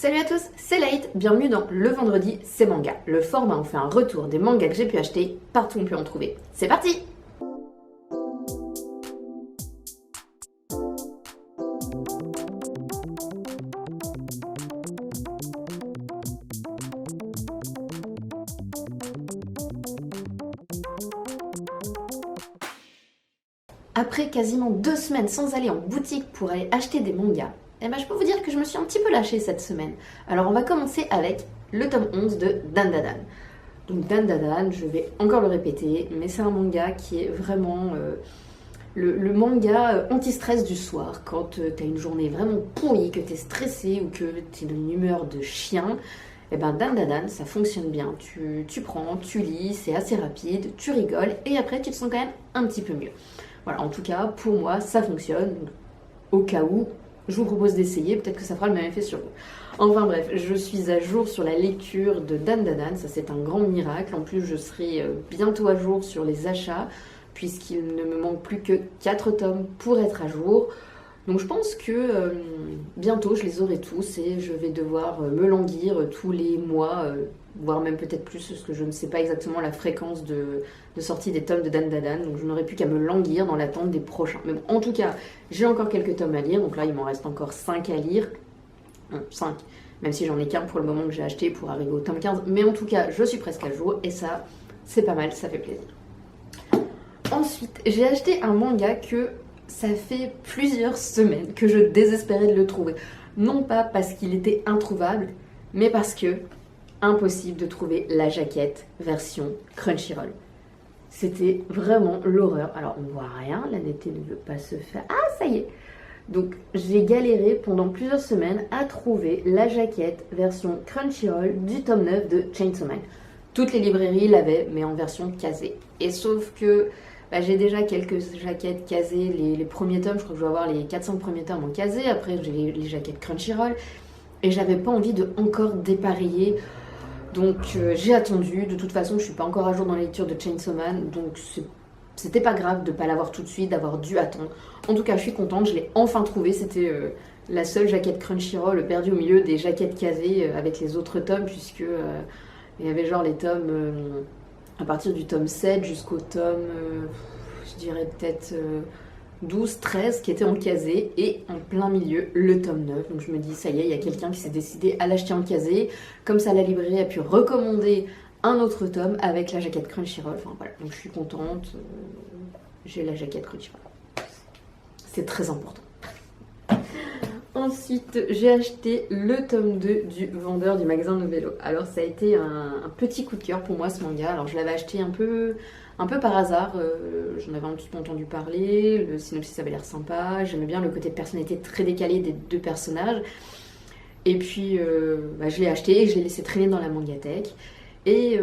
Salut à tous, c'est Laït, bienvenue dans Le Vendredi, c'est manga. Le format on fait un retour des mangas que j'ai pu acheter, partout on peut en trouver. C'est parti! Après quasiment 2 semaines sans aller en boutique pour aller acheter des mangas, eh ben je peux vous dire que je me suis un petit peu lâchée cette semaine. Alors on va commencer avec le tome 11 de Dandadan. Donc Dandadan, je vais encore le répéter, mais c'est un manga qui est vraiment le manga anti-stress du soir. Quand t'as une journée vraiment pourrie, que t'es stressé ou que t'es dans une humeur de chien, et ben Dandadan, ça fonctionne bien. Tu prends, tu lis, c'est assez rapide, tu rigoles et après tu te sens quand même un petit peu mieux. Voilà, en tout cas, pour moi, ça fonctionne. Donc, au cas où, je vous propose d'essayer, peut-être que ça fera le même effet sur vous. Enfin bref, je suis à jour sur la lecture de Dandadan, ça c'est un grand miracle. En plus, je serai bientôt à jour sur les achats, puisqu'il ne me manque plus que 4 tomes pour être à jour. Donc je pense que bientôt je les aurai tous et je vais devoir me languir tous les mois, voire même peut-être plus, parce que je ne sais pas exactement la fréquence de sortie des tomes de Dandadan, donc je n'aurai plus qu'à me languir dans l'attente des prochains. Mais bon, en tout cas, j'ai encore quelques tomes à lire, donc là il m'en reste encore 5 à lire. 5, même si j'en ai qu'un pour le moment que j'ai acheté pour arriver au tome 15, mais en tout cas je suis presque à jour et ça c'est pas mal, ça fait plaisir. Ensuite, j'ai acheté un manga que ça fait plusieurs semaines que je désespérais de le trouver. Non pas parce qu'il était introuvable, mais parce que impossible de trouver la jaquette version Crunchyroll. C'était vraiment l'horreur. Alors on voit rien, la netteté ne veut pas se faire. Ah ça y est. Donc j'ai galéré pendant plusieurs semaines à trouver la jaquette version Crunchyroll du tome 9 de Chainsaw Man. Toutes les librairies l'avaient, mais en version casée. Et sauf que j'ai déjà quelques jaquettes casées, les premiers tomes, je crois que je vais avoir les 400 premiers tomes en casé, après j'ai les jaquettes Crunchyroll, et j'avais pas envie de encore dépareiller, donc j'ai attendu. De toute façon je suis pas encore à jour dans la lecture de Chainsaw Man, donc c'était pas grave de pas l'avoir tout de suite, d'avoir dû attendre. En tout cas je suis contente, je l'ai enfin trouvé, c'était la seule jaquette Crunchyroll perdue au milieu des jaquettes casées avec les autres tomes, puisque il y avait genre les tomes... à partir du tome 7 jusqu'au tome, je dirais peut-être 12, 13 qui étaient en casé, et en plein milieu le tome 9. Donc je me dis ça y est, il y a quelqu'un qui s'est décidé à l'acheter en casé. Comme ça la librairie a pu recommander un autre tome avec la jaquette Crunchyroll. Enfin voilà, donc je suis contente, j'ai la jaquette Crunchyroll. C'est très important. Ensuite, j'ai acheté le tome 2 du Vendeur du magasin Novello. Alors ça a été un petit coup de cœur pour moi ce manga. Alors je l'avais acheté un peu par hasard, j'en avais un petit peu entendu parler, le synopsis avait l'air sympa, j'aimais bien le côté de personnalité très décalé des deux personnages. Et puis je l'ai acheté et je l'ai laissé traîner dans la mangathèque. Et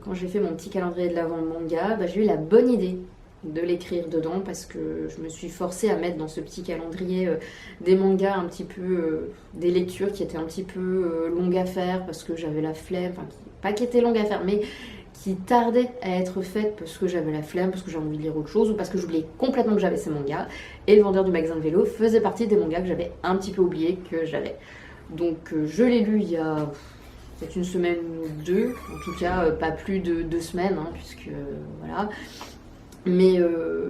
quand j'ai fait mon petit calendrier de l'avant manga, j'ai eu la bonne idée de l'écrire dedans, parce que je me suis forcée à mettre dans ce petit calendrier des mangas un petit peu, des lectures qui étaient un petit peu longues à faire parce que j'avais la flemme, enfin pas qui étaient longues à faire, mais qui tardaient à être faites parce que j'avais la flemme, parce que j'avais envie de lire autre chose ou parce que j'oubliais complètement que j'avais ces mangas. Et le Vendeur du magasin de vélo faisait partie des mangas que j'avais un petit peu oublié que j'avais. Donc je l'ai lu il y a peut-être une semaine ou deux, en tout cas pas plus de 2 semaines, hein, puisque voilà. Mais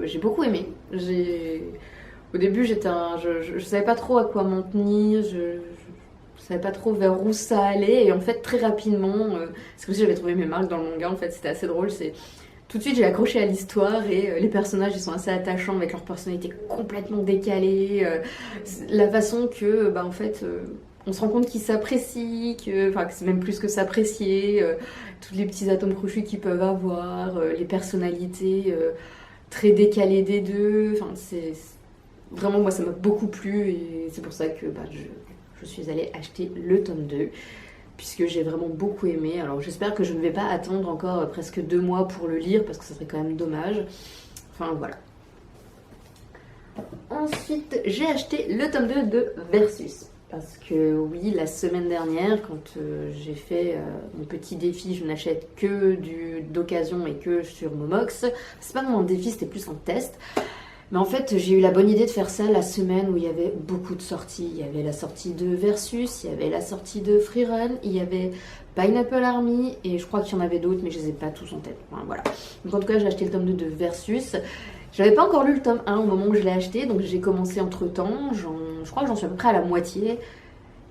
j'ai beaucoup aimé. Au début, je savais pas trop à quoi m'en tenir, je savais pas trop vers où ça allait, et en fait, très rapidement, c'est comme si j'avais trouvé mes marques dans le manga, en fait, c'était assez drôle. Tout de suite, j'ai accroché à l'histoire, et les personnages, ils sont assez attachants avec leur personnalité complètement décalée, la façon que, en fait... on se rend compte qu'ils s'apprécient, que c'est même plus que s'apprécier, tous les petits atomes crochus qu'ils peuvent avoir, les personnalités très décalées des deux. Vraiment, moi, ça m'a beaucoup plu, et c'est pour ça que je suis allée acheter le tome 2, puisque j'ai vraiment beaucoup aimé. Alors j'espère que je ne vais pas attendre encore presque 2 mois pour le lire, parce que ça serait quand même dommage. Enfin voilà. Ensuite, j'ai acheté le tome 2 de Versus. Parce que oui, la semaine dernière, quand j'ai fait mon petit défi, je n'achète que d'occasion et que sur Momox. C'est pas vraiment un défi, c'était plus un test. Mais en fait, j'ai eu la bonne idée de faire ça la semaine où il y avait beaucoup de sorties. Il y avait la sortie de Versus, il y avait la sortie de Freerun, il y avait Pineapple Army, et je crois qu'il y en avait d'autres, mais je les ai pas tous en tête. Enfin, voilà. Donc en tout cas, j'ai acheté le tome 2 de Versus. J'avais pas encore lu le tome 1 au moment où je l'ai acheté, donc j'ai commencé entre temps. Je crois que j'en suis à peu près à la moitié.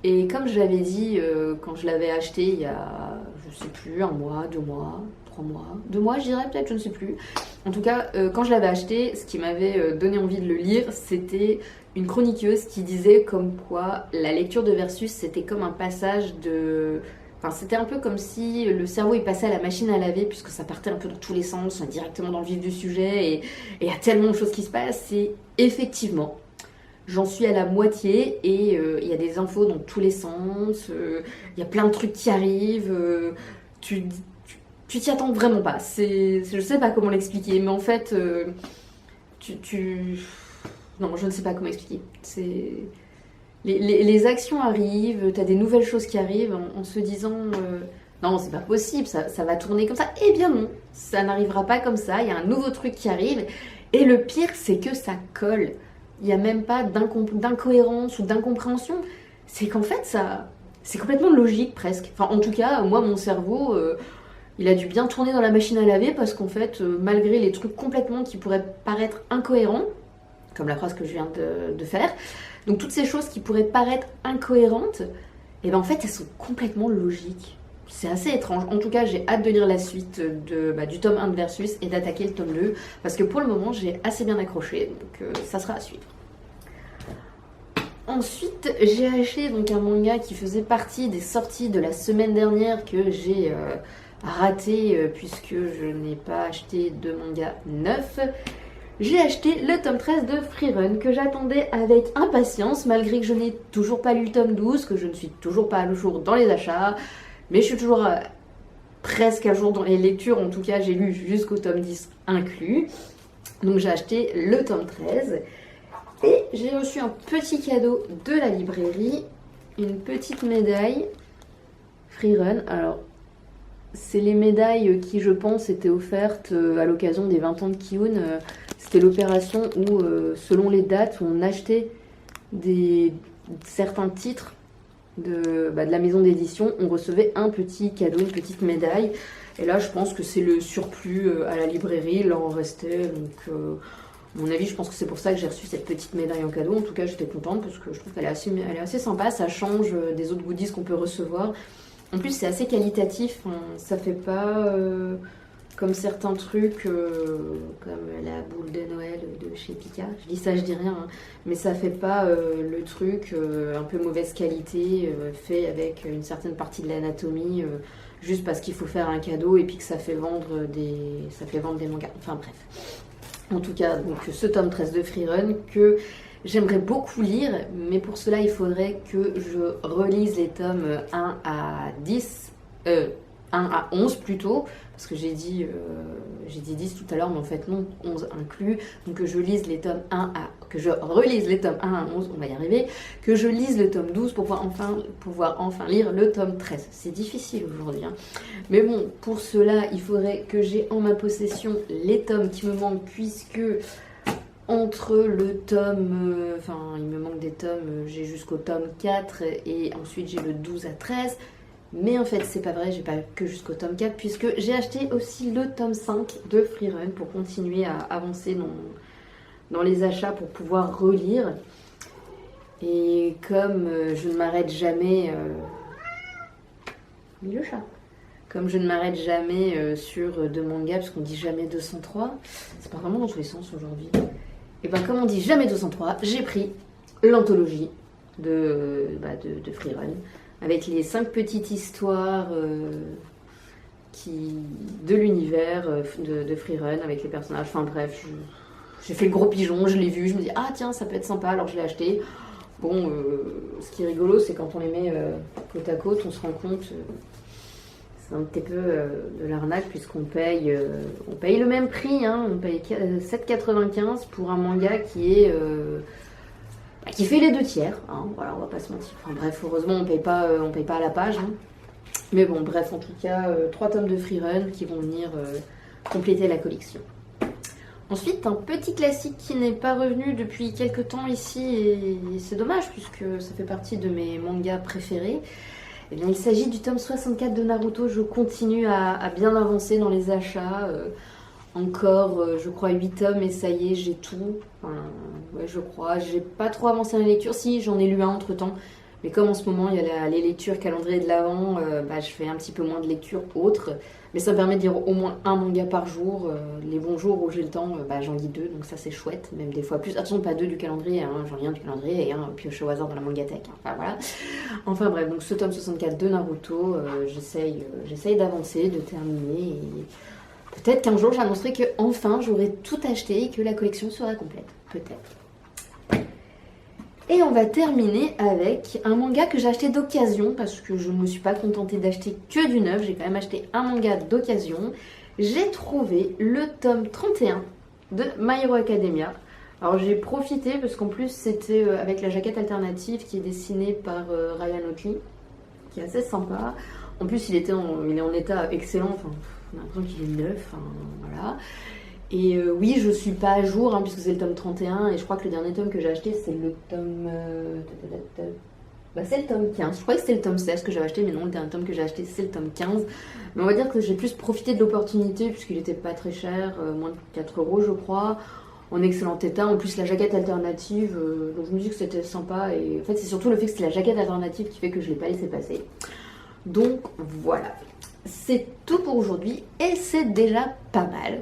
Et comme je l'avais dit quand je l'avais acheté il y a, je sais plus, 1 mois, 2 mois, 3 mois, 2 mois je dirais peut-être, je ne sais plus. En tout cas, quand je l'avais acheté, ce qui m'avait donné envie de le lire, c'était une chroniqueuse qui disait comme quoi la lecture de Versus, c'était comme un passage de... Enfin, c'était un peu comme si le cerveau il passait à la machine à laver, puisque ça partait un peu dans tous les sens, directement dans le vif du sujet, et il y a tellement de choses qui se passent, et effectivement... J'en suis à la moitié et il y a des infos dans tous les sens, il y a plein de trucs qui arrivent, tu t'y attends vraiment pas. Je sais pas comment l'expliquer, mais en fait, non, je ne sais pas comment expliquer. Les actions arrivent, t'as des nouvelles choses qui arrivent en se disant non, c'est pas possible, ça va tourner comme ça. Eh bien non, ça n'arrivera pas comme ça, il y a un nouveau truc qui arrive et le pire, c'est que ça colle. Il n'y a même pas d'incohérence ou d'incompréhension. C'est qu'en fait, c'est complètement logique presque. Enfin, en tout cas, moi, mon cerveau, il a dû bien tourner dans la machine à laver parce qu'en fait, malgré les trucs complètement qui pourraient paraître incohérents, comme la phrase que je viens de faire, donc toutes ces choses qui pourraient paraître incohérentes, et ben en fait, elles sont complètement logiques. C'est assez étrange. En tout cas, j'ai hâte de lire la suite du tome 1 de Versus et d'attaquer le tome 2. Parce que pour le moment, j'ai assez bien accroché. Donc ça sera à suivre. Ensuite, j'ai acheté donc un manga qui faisait partie des sorties de la semaine dernière que j'ai raté puisque je n'ai pas acheté de manga neuf. J'ai acheté le tome 13 de Freerun que j'attendais avec impatience malgré que je n'ai toujours pas lu le tome 12, que je ne suis toujours pas à jour dans les achats. Mais je suis toujours presque à jour dans les lectures. En tout cas, j'ai lu jusqu'au tome 10 inclus. Donc j'ai acheté le tome 13. Et j'ai reçu un petit cadeau de la librairie. Une petite médaille Freerun. Alors, c'est les médailles qui, je pense, étaient offertes à l'occasion des 20 ans de Kiyun. C'était l'opération où, selon les dates, on achetait certains titres de la maison d'édition, on recevait un petit cadeau, une petite médaille. Et là, je pense que c'est le surplus à la librairie, il en restait. Donc, à mon avis, je pense que c'est pour ça que j'ai reçu cette petite médaille en cadeau. En tout cas, j'étais contente parce que je trouve qu'elle est assez sympa. Ça change des autres goodies qu'on peut recevoir. En plus, c'est assez qualitatif. Hein. Ça fait pas comme certains trucs, comme la boule de Noël de chez Pika. Je dis ça, je dis rien. Hein. Mais ça fait pas le truc un peu mauvaise qualité, fait avec une certaine partie de l'anatomie, juste parce qu'il faut faire un cadeau et puis que ça fait vendre des mangas. Enfin bref. En tout cas, donc ce tome 13 de Freerun que j'aimerais beaucoup lire, mais pour cela, il faudrait que je relise les tomes 1 à 10, 1 à 11 plutôt, parce que j'ai dit 10 tout à l'heure, mais en fait non, 11 inclus. Donc que je relise les tomes 1 à 11, on va y arriver, que je lise le tome 12 pour pouvoir enfin lire le tome 13. C'est difficile aujourd'hui, hein. Mais bon, pour cela, il faudrait que j'ai en ma possession les tomes qui me manquent, puisque entre le tome, il me manque des tomes, j'ai jusqu'au tome 4 et ensuite j'ai le 12 à 13. Mais en fait, c'est pas vrai, j'ai pas que jusqu'au tome 4, puisque j'ai acheté aussi le tome 5 de Freerun pour continuer à avancer dans les achats pour pouvoir relire. Et comme je ne m'arrête jamais... le chat. Comme je ne m'arrête jamais sur de mangas, parce qu'on dit jamais 203, c'est pas vraiment dans tous les sens aujourd'hui. Et ben comme on dit jamais 203, j'ai pris l'anthologie de Freerun, avec les 5 petites histoires de l'univers de Freerun, avec les personnages. Enfin bref, j'ai fait le gros pigeon, je l'ai vu, je me dis ah tiens ça peut être sympa, alors je l'ai acheté. Bon, ce qui est rigolo, c'est quand on les met côte à côte, on se rend compte, c'est un petit peu de l'arnaque, puisqu'on paye le même prix, hein, on paye 7,95 pour un manga qui fait les 2 tiers, hein, voilà, on va pas se mentir. Enfin bref, heureusement on paye pas à la page, hein. Mais bon, bref, en tout cas, 3 tomes de Freerun qui vont venir compléter la collection. Ensuite, un petit classique qui n'est pas revenu depuis quelques temps ici, et c'est dommage puisque ça fait partie de mes mangas préférés. Eh bien, il s'agit du tome 64 de Naruto. Je continue à bien avancer dans les achats. Encore, je crois, 8 tomes et ça y est, j'ai tout. Enfin, ouais, je crois. J'ai pas trop avancé dans les lectures. Si, j'en ai lu un entre temps. Mais comme en ce moment, il y a les lectures calendrier de l'Avent, je fais un petit peu moins de lectures autres. Mais ça me permet de lire au moins un manga par jour. Les bons jours où j'ai le temps, j'en lis 2, donc ça c'est chouette. Même des fois plus. Attention, pas 2 du calendrier, hein. J'en lis un du calendrier et un pioché au hasard dans la mangathèque. Hein. Enfin voilà. Enfin bref, donc ce tome 64 de Naruto, j'essaye d'avancer, de terminer. Et peut-être qu'un jour j'annoncerai que enfin j'aurai tout acheté et que la collection sera complète. Peut-être. Et on va terminer avec un manga que j'ai acheté d'occasion parce que je ne me suis pas contentée d'acheter que du neuf, j'ai quand même acheté un manga d'occasion. J'ai trouvé le tome 31 de My Hero Academia. Alors j'ai profité parce qu'en plus c'était avec la jaquette alternative qui est dessinée par Ryan Otley, qui est assez sympa. En plus il est en état excellent, enfin, on a l'impression qu'il est neuf, enfin, voilà. Et oui, je suis pas à jour, hein, puisque c'est le tome 31, et je crois que le dernier tome que j'ai acheté, c'est le tome... c'est le tome 15. Je croyais que c'était le tome 16 que j'avais acheté, mais non, le dernier tome que j'ai acheté, c'est le tome 15. Mais on va dire que j'ai plus profité de l'opportunité, puisqu'il était pas très cher, moins de 4 € je crois, en excellent état. En plus, la jaquette alternative, donc je me dis que c'était sympa, et en fait, c'est surtout le fait que c'est la jaquette alternative qui fait que je l'ai pas laissé passer. Donc voilà, c'est tout pour aujourd'hui, et c'est déjà pas mal.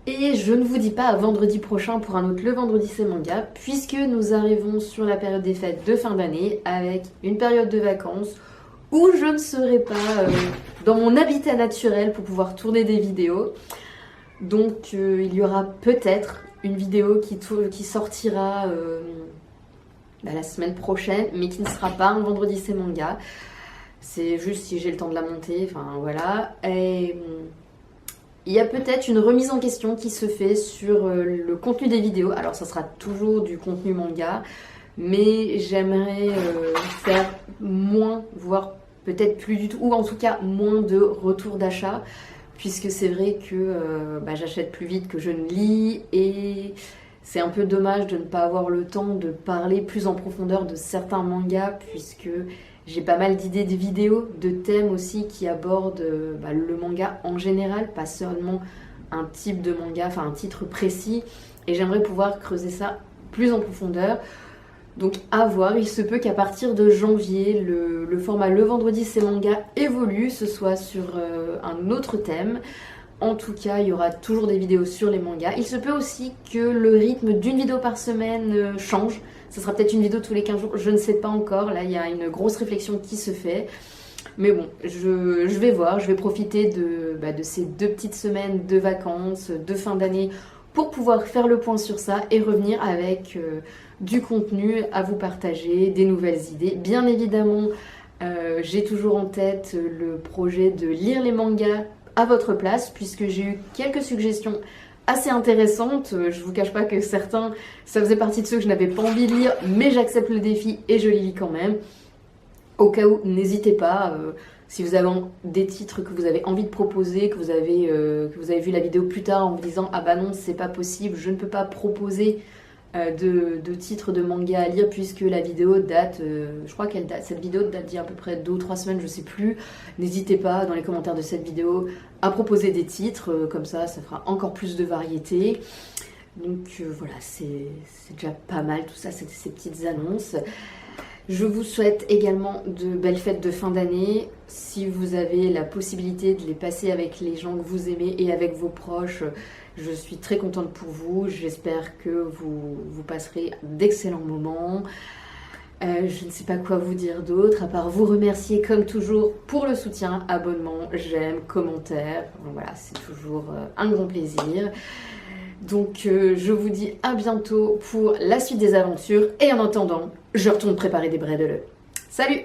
Et je ne vous dis pas à vendredi prochain pour un autre Le Vendredi c'est Manga, puisque nous arrivons sur la période des fêtes de fin d'année avec une période de vacances où je ne serai pas dans mon habitat naturel pour pouvoir tourner des vidéos. Donc il y aura peut-être une vidéo qui sortira la semaine prochaine, mais qui ne sera pas un Vendredi c'est Manga. C'est juste si j'ai le temps de la monter, enfin voilà. Et il y a peut-être une remise en question qui se fait sur le contenu des vidéos. Alors ça sera toujours du contenu manga, mais j'aimerais faire moins, voire peut-être plus du tout, ou en tout cas moins de retours d'achat, puisque c'est vrai que j'achète plus vite que je ne lis, et c'est un peu dommage de ne pas avoir le temps de parler plus en profondeur de certains mangas, puisque j'ai pas mal d'idées de vidéos, de thèmes aussi qui abordent le manga en général, pas seulement un type de manga, enfin un titre précis, et j'aimerais pouvoir creuser ça plus en profondeur. Donc à voir, il se peut qu'à partir de janvier, le format Le Vendredi c'est Manga évolue, ce soit sur un autre thème. En tout cas, il y aura toujours des vidéos sur les mangas. Il se peut aussi que le rythme d'une vidéo par semaine change. Ça sera peut-être une vidéo tous les 15 jours, je ne sais pas encore. Là, il y a une grosse réflexion qui se fait. Mais bon, je vais voir, je vais profiter de ces 2 petites semaines de vacances, de fin d'année, pour pouvoir faire le point sur ça et revenir avec du contenu à vous partager, des nouvelles idées. Bien évidemment, j'ai toujours en tête le projet de lire les mangas à votre place, puisque j'ai eu quelques suggestions assez intéressantes. Je vous cache pas que certains, ça faisait partie de ceux que je n'avais pas envie de lire, mais j'accepte le défi et je les lis quand même. Au cas où, n'hésitez pas, si vous avez des titres que vous avez envie de proposer, que vous avez vu la vidéo plus tard en vous disant « Ah bah non, c'est pas possible, je ne peux pas proposer de titres de manga à lire puisque la vidéo date, je crois qu'elle date, cette vidéo date d'il y a à peu près 2 ou 3 semaines, je sais plus. N'hésitez pas dans les commentaires de cette vidéo à proposer des titres, comme ça fera encore plus de variété. Donc voilà, c'est déjà pas mal tout ça, ces petites annonces. Je vous souhaite également de belles fêtes de fin d'année. Si vous avez la possibilité de les passer avec les gens que vous aimez et avec vos proches, je suis très contente pour vous. J'espère que vous passerez d'excellents moments. Je ne sais pas quoi vous dire d'autre, à part vous remercier comme toujours pour le soutien, abonnement, j'aime, commentaire. Voilà, c'est toujours un grand plaisir. Donc je vous dis à bientôt pour la suite des aventures. Et en attendant, je retourne préparer des bredouilles. Salut!